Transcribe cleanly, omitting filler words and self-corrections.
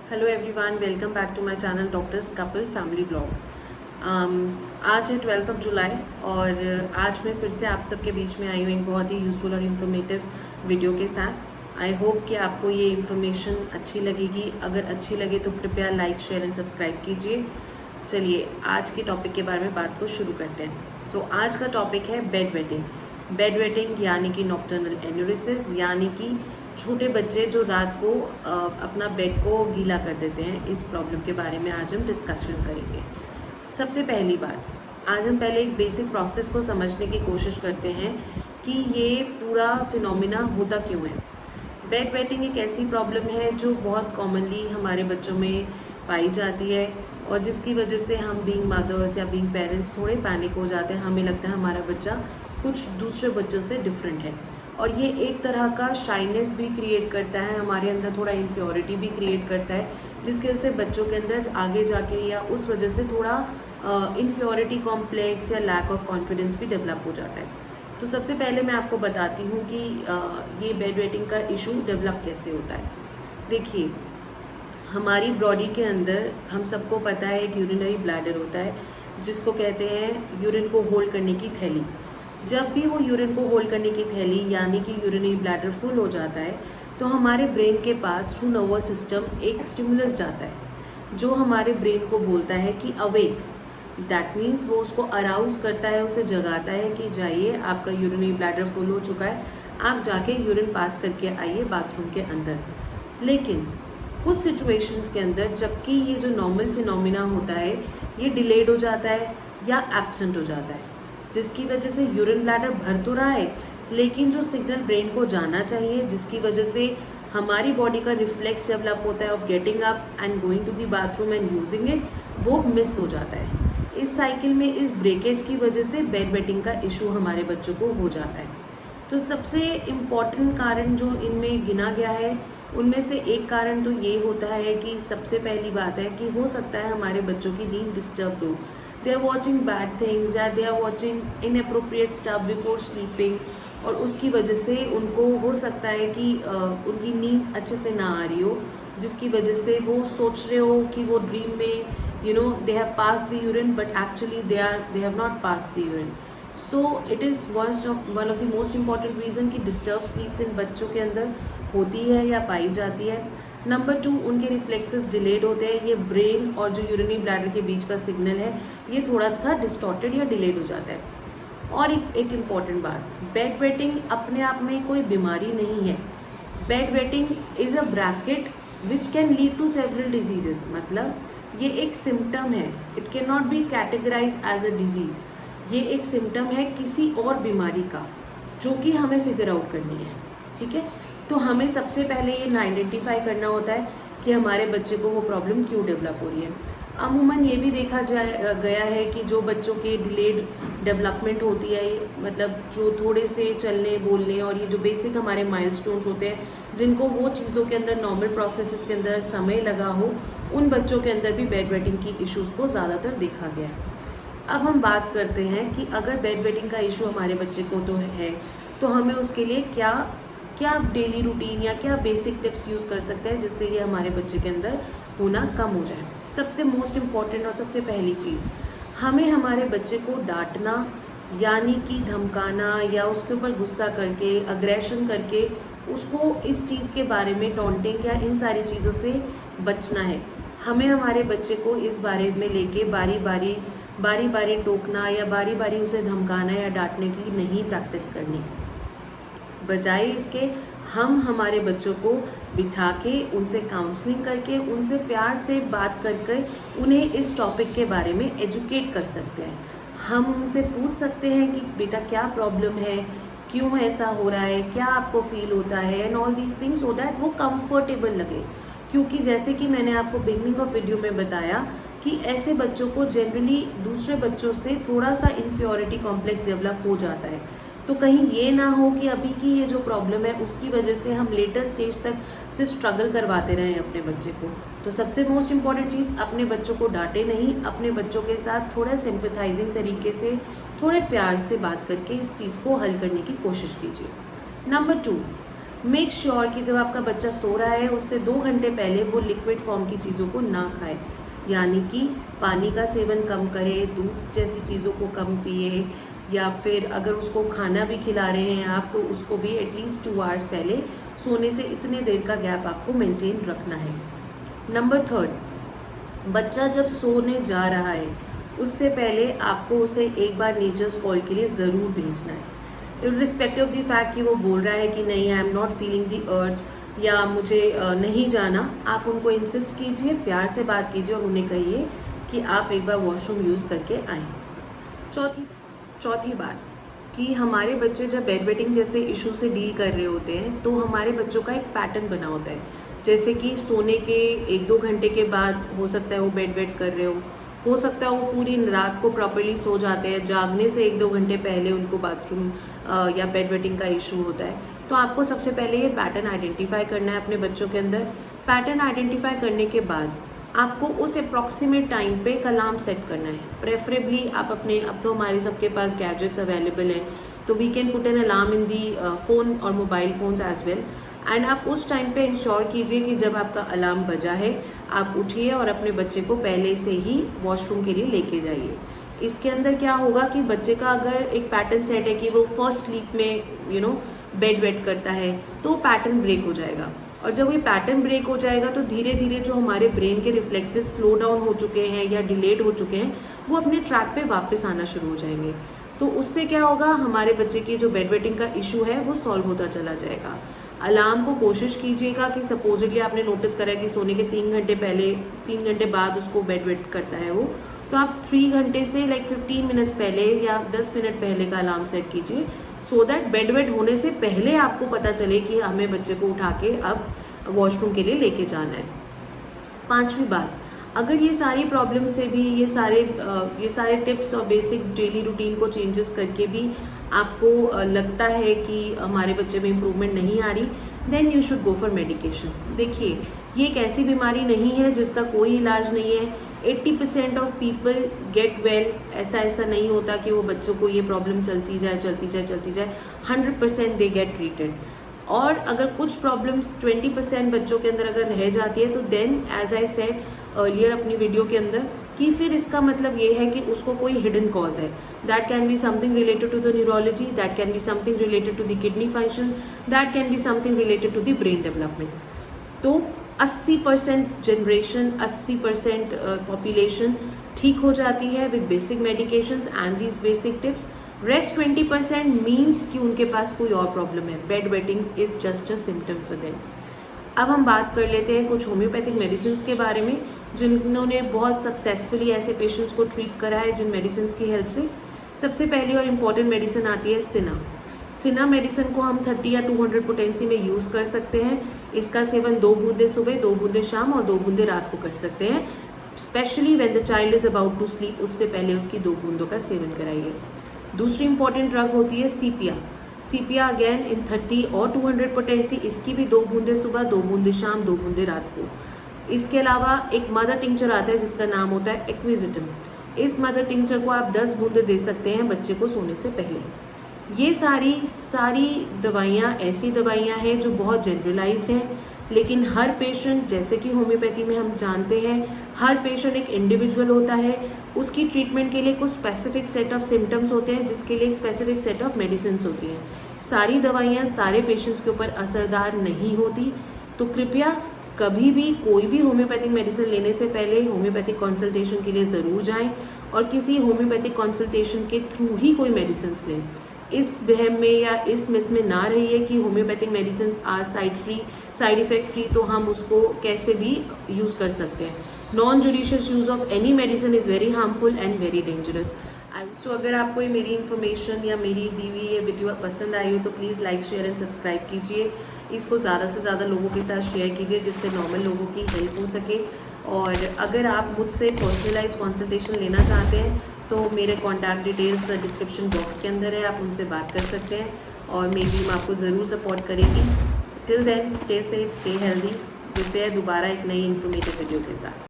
Hello everyone, welcome back to my channel doctors couple family vlog. आज है 12 जुलाई और आज मैं फिर से आप सबके बीच में आई हूँ एक बहुत ही यूज़फुल और इन्फॉर्मेटिव वीडियो के साथ। आई होप कि आपको ये इन्फॉर्मेशन अच्छी लगेगी। अगर अच्छी लगे तो कृपया लाइक, शेयर एंड सब्सक्राइब कीजिए। चलिए आज के टॉपिक के बारे में बात को शुरू करते हैं। सो आज का टॉपिक है बेड वेटिंग। बेड वेटिंग यानी कि नॉक्टर्नल एन्यूरिसिस, यानी कि छोटे बच्चे जो रात को अपना बेड को गीला कर देते हैं। इस प्रॉब्लम के बारे में आज हम डिस्कशन करेंगे। सबसे पहली बात, आज हम पहले एक बेसिक प्रोसेस को समझने की कोशिश करते हैं कि ये पूरा फिनोमिना होता क्यों है। बेड वेटिंग एक ऐसी प्रॉब्लम है जो बहुत कॉमनली हमारे बच्चों में पाई जाती है और जिसकी वजह से हम बीइंग मदर्स या बीइंग पेरेंट्स थोड़े पैनिक हो जाते हैं। हमें लगता है हमारा बच्चा कुछ दूसरे बच्चों से डिफरेंट है और ये एक तरह का शाइनेस भी क्रिएट करता है, हमारे अंदर थोड़ा इन्फ्योरिटी भी क्रिएट करता है, जिसकी वजह से बच्चों के अंदर आगे जाके या उस वजह से थोड़ा इन्फ्योरिटी कॉम्प्लेक्स या लैक ऑफ कॉन्फिडेंस भी डेवलप हो जाता है। तो सबसे पहले मैं आपको बताती हूँ कि ये बेड वेटिंग का इशू डेवलप कैसे होता है। देखिए, हमारी बॉडी के अंदर हम सबको पता है एक यूरिनरी ब्लैडर होता है जिसको कहते हैं यूरिन को होल्ड करने की थैली। जब भी वो यूरिन को होल्ड करने की थैली यानी कि यूरिनरी ब्लैडर फुल हो जाता है तो हमारे ब्रेन के पास थ्रू नर्वस सिस्टम एक स्टिमुलस जाता है जो हमारे ब्रेन को बोलता है कि अवेक। दैट मीन्स वो उसको अराउज करता है, उसे जगाता है कि जाइए, आपका यूरिनरी ब्लैडर फुल हो चुका है, आप जाके यूरिन पास करके आइए बाथरूम के अंदर। लेकिन कुछ सिचुएशंस के अंदर जबकि ये जो नॉर्मल फिनोमिना होता है ये डिलेड हो जाता है या एब्सेंट हो जाता है, जिसकी वजह से यूरिन ब्लैडर भर तो रहा है लेकिन जो सिग्नल ब्रेन को जाना चाहिए, जिसकी वजह से हमारी बॉडी का रिफ्लेक्स डेवलप होता है of getting up and going to the bathroom and using it, वो मिस हो जाता है। इस साइकिल में इस ब्रेकेज की वजह से बेड वेटिंग का इशू हमारे बच्चों को हो जाता है। तो सबसे इम्पॉर्टेंट कारण जो इनमें गिना गया है उनमें से एक कारण तो ये होता है कि सबसे पहली बात है कि हो सकता है हमारे बच्चों की नींद डिस्टर्ब हो। They are watching bad things या they are watching inappropriate stuff before sleeping और उसकी वजह से उनको हो सकता है कि उनकी नींद अच्छे से ना आ रही हो, जिसकी वजह से वो सोच रहे हो कि वो ड्रीम में they have pass the urine but actually they have not pass the urine. So it is one of the most important reason कि डिस्टर्ब स्लीप्स इन बच्चों के अंदर होती है या पाई जाती है। नंबर 2, उनके रिफ्लेक्सेस डिलेड होते हैं। ये ब्रेन और जो यूरिनरी ब्लैडर के बीच का सिग्नल है ये थोड़ा सा डिस्टॉर्टेड या डिलेड हो जाता है। और एक इम्पॉर्टेंट बात, बेड वेटिंग अपने आप में कोई बीमारी नहीं है। Bed wetting is a bracket which can lead to several diseases, मतलब ये एक सिम्टम है, it can not be categorize as a disease. ये एक सिम्टम है किसी और बीमारी का जो कि हमें फिगर आउट करनी है। ठीक है, तो हमें सबसे पहले ये आइडेंटिफाई करना होता है कि हमारे बच्चे को वो प्रॉब्लम क्यों डेवलप हो रही है। अमूमन ये भी देखा गया है कि जो बच्चों के डिलेड डेवलपमेंट होती है, मतलब जो थोड़े से चलने बोलने और ये जो बेसिक हमारे माइलस्टोन्स होते हैं जिनको वो चीज़ों के अंदर नॉर्मल प्रोसेसेस के अंदर समय लगा हो, उन बच्चों के अंदर भी बेड वेटिंग की इश्यूज़ को ज़्यादातर देखा गया है। अब हम बात करते हैं कि अगर बेड वेटिंग का इशू हमारे बच्चे को तो है तो हमें उसके लिए क्या डेली रूटीन या क्या बेसिक टिप्स यूज़ कर सकते हैं जिससे ये हमारे बच्चे के अंदर होना कम हो जाए। सबसे मोस्ट इम्पॉर्टेंट और सबसे पहली चीज़, हमें हमारे बच्चे को डांटना यानी कि धमकाना या उसके ऊपर गुस्सा करके अग्रेशन करके उसको इस चीज़ के बारे में टॉन्टिंग या इन सारी चीज़ों से बचना है। हमें हमारे बच्चे को इस बारे में लेके बारी बारी टोकना या बारी बारी उसे धमकाना या डांटने की नहीं प्रैक्टिस करनी। बजाय इसके हम हमारे बच्चों को बिठा के उनसे काउंसलिंग करके उनसे प्यार से बात करके उन्हें इस टॉपिक के बारे में एजुकेट कर सकते हैं। हम उनसे पूछ सकते हैं कि बेटा क्या प्रॉब्लम है, क्यों ऐसा हो रहा है, क्या आपको फील होता है, and all these things, so that वो कंफर्टेबल लगे। क्योंकि जैसे कि मैंने आपको बिगनिंग ऑफ वीडियो में बताया कि ऐसे बच्चों को जनरली दूसरे बच्चों से थोड़ा सा इन्फ्योरिटी कॉम्प्लेक्स डेवलप हो जाता है। तो कहीं ये ना हो कि अभी की ये जो प्रॉब्लम है उसकी वजह से हम लेटर स्टेज तक सिर्फ स्ट्रगल करवाते रहें अपने बच्चे को। तो सबसे मोस्ट इम्पॉर्टेंट चीज़, अपने बच्चों को डांटे नहीं, अपने बच्चों के साथ थोड़ा सिंपैथाइजिंग तरीके से थोड़े प्यार से बात करके इस चीज़ को हल करने की कोशिश कीजिए। नंबर 2, मेक श्योर कि जब आपका बच्चा सो रहा है उससे 2 घंटे पहले वो लिक्विड फॉर्म की चीज़ों को ना खाए, यानी कि पानी का सेवन कम करे, दूध जैसी चीज़ों को कम पिए, या फिर अगर उसको खाना भी खिला रहे हैं आप तो उसको भी एटलीस्ट 2 आवर्स पहले सोने से इतने देर का गैप आपको मेंटेन रखना है। नंबर 3, बच्चा जब सोने जा रहा है उससे पहले आपको उसे एक बार नेचर्स कॉल के लिए ज़रूर भेजना है, इर्रिस्पेक्टिव ऑफ द फैक्ट कि वो बोल रहा है कि नहीं I am not feeling the urge या मुझे नहीं जाना। आप उनको इंसिस्ट कीजिए, प्यार से बात कीजिए और उन्हें कहिए कि आप एक बार वॉशरूम यूज़ करके आएँ। चौथी बात कि हमारे बच्चे जब बेड वेटिंग जैसे इशू से डील कर रहे होते हैं तो हमारे बच्चों का एक पैटर्न बना होता है, जैसे कि सोने के 1-2 घंटे के बाद हो सकता है वो बेड वेट कर रहे हो सकता है वो पूरी रात को प्रॉपर्ली सो जाते हैं, जागने से 1-2 घंटे पहले उनको बाथरूम या बेड वेटिंग का इशू होता है। तो आपको सबसे पहले ये पैटर्न आइडेंटिफाई करना है अपने बच्चों के अंदर। पैटर्न आइडेंटिफाई करने के बाद आपको उस अप्रॉक्सीमेट टाइम पे एक अलार्म सेट करना है। प्रेफरेबली आप अपने, अब तो हमारे सबके पास गैजेट्स अवेलेबल हैं तो we can put an alarm in the phone और mobile phones as well, and आप उस टाइम पे इंश्योर कीजिए कि जब आपका अलार्म बजा है आप उठिए और अपने बच्चे को पहले से ही वॉशरूम के लिए लेके जाइए। इसके अंदर क्या होगा कि बच्चे का अगर एक पैटर्न सेट है कि वो फर्स्ट स्लीप में बेड वेट करता है तो पैटर्न ब्रेक हो जाएगा, और जब ये पैटर्न ब्रेक हो जाएगा तो धीरे धीरे जो हमारे ब्रेन के रिफ्लेक्सेस स्लो डाउन हो चुके हैं या डिलेड हो चुके हैं वो अपने ट्रैक पे वापस आना शुरू हो जाएंगे। तो उससे क्या होगा, हमारे बच्चे की जो बेड वेटिंग का इशू है वो सॉल्व होता चला जाएगा। अलार्म को कोशिश कीजिएगा कि सपोजिटली आपने नोटिस करा है कि सोने के 3 घंटे पहले 3 घंटे बाद उसको बेड वेट करता है वो, तो आप 3 घंटे से 15 मिनट्स पहले या 10 मिनट पहले का अलार्म सेट कीजिए, सो दैट बेड वेट होने से पहले आपको पता चले कि हमें बच्चे को उठा के अब वॉशरूम के लिए लेके जाना है। 5वीं बात, अगर ये सारी प्रॉब्लम से भी ये सारे टिप्स और बेसिक डेली रूटीन को चेंजेस करके भी आपको लगता है कि हमारे बच्चे में इम्प्रूवमेंट नहीं आ रही, then you should go for medications. देखिए, ये एक ऐसी बीमारी नहीं है जिसका कोई इलाज नहीं है। 80% ऑफ पीपल गेट वेल। ऐसा नहीं होता कि वो बच्चों को ये प्रॉब्लम चलती जाए 100% दे गेट ट्रीटेड। और अगर कुछ प्रॉब्लम्स 20% बच्चों के अंदर अगर रह जाती है तो then as I said earlier अपनी वीडियो के अंदर कि फिर इसका मतलब ये है कि उसको कोई हिडन कॉज है। That can be something related to the neurology, that can be something related to the kidney functions, that can be something related to the brain development. तो 80% जनरेशन, 80% पॉपुलेशन ठीक हो जाती है with basic medications and these basic tips. Rest 20% means कि उनके पास कोई और प्रॉब्लम है। Bed wetting is just a symptom for them. अब हम बात कर लेते हैं कुछ होम्योपैथिक मेडिसिन के बारे में जिन्होंने बहुत सक्सेसफुली ऐसे पेशेंट्स को ट्रीट करा है जिन मेडिसिन की हेल्प से। सबसे पहली और इम्पॉर्टेंट मेडिसिन आती है सिना मेडिसिन को हम 30 या 200 पोटेंसी में यूज़ कर सकते हैं। इसका सेवन 2 बूंदे सुबह, 2 बूंदे शाम और 2 बूंदे रात को कर सकते हैं। Specially when the child is about to sleep, उससे पहले उसकी 2 बूंदों का सेवन कराइए। दूसरी इंपॉर्टेंट ड्रग होती है सीपिया अगेन इन 30 और 200 पोटेंसी। इसकी भी 2 बूंदे सुबह, 2 बूंदे शाम, 2 बूंदे रात को। इसके अलावा एक मदर टिंचर आता है जिसका नाम होता है एक्विजिटम। इस मदर टिंचर को आप 10 बूंदे दे सकते हैं बच्चे को सोने से पहले। ये सारी दवाइयाँ ऐसी दवाइयाँ हैं जो बहुत जनरलाइज्ड हैं, लेकिन हर पेशेंट, जैसे कि होम्योपैथी में हम जानते हैं, हर पेशेंट एक इंडिविजुअल होता है। उसकी ट्रीटमेंट के लिए कुछ स्पेसिफिक सेट ऑफ सिम्टम्स होते हैं जिसके लिए एक स्पेसिफिक सेट ऑफ मेडिसिन होती हैं। सारी दवाइयाँ सारे पेशेंट्स के ऊपर असरदार नहीं होती, तो कृपया कभी भी कोई भी होम्योपैथिक मेडिसिन लेने से पहले होम्योपैथिक कंसल्टेशन के लिए ज़रूर जाएं और किसी होम्योपैथिक कंसल्टेशन के थ्रू ही कोई मेडिसिन लें। इस वहम में या इस मिथ में ना रहिए कि homeopathic medicine are side effect free, तो हम उसको कैसे भी यूज़ कर सकते हैं। Non judicious use of any medicine is very harmful and very dangerous. So अगर आपको ये मेरी इन्फॉर्मेशन या मेरी दी हुई ये वीडियो पसंद आई हो तो please like, share and subscribe कीजिए। इसको ज़्यादा से ज़्यादा लोगों के साथ शेयर कीजिए जिससे नॉर्मल लोगों की हेल्प हो सके। और अगर आप मुझसे पर्सनलाइज कंसल्टेशन लेना चाहते हैं तो मेरे कॉन्टैक्ट डिटेल्स डिस्क्रिप्शन बॉक्स के अंदर है, आप उनसे बात कर सकते हैं और मेरी टीम आपको ज़रूर सपोर्ट करेगी। Till then stay safe, stay healthy. मिलते हैं दोबारा एक नई इन्फॉर्मेटिव वीडियो के साथ।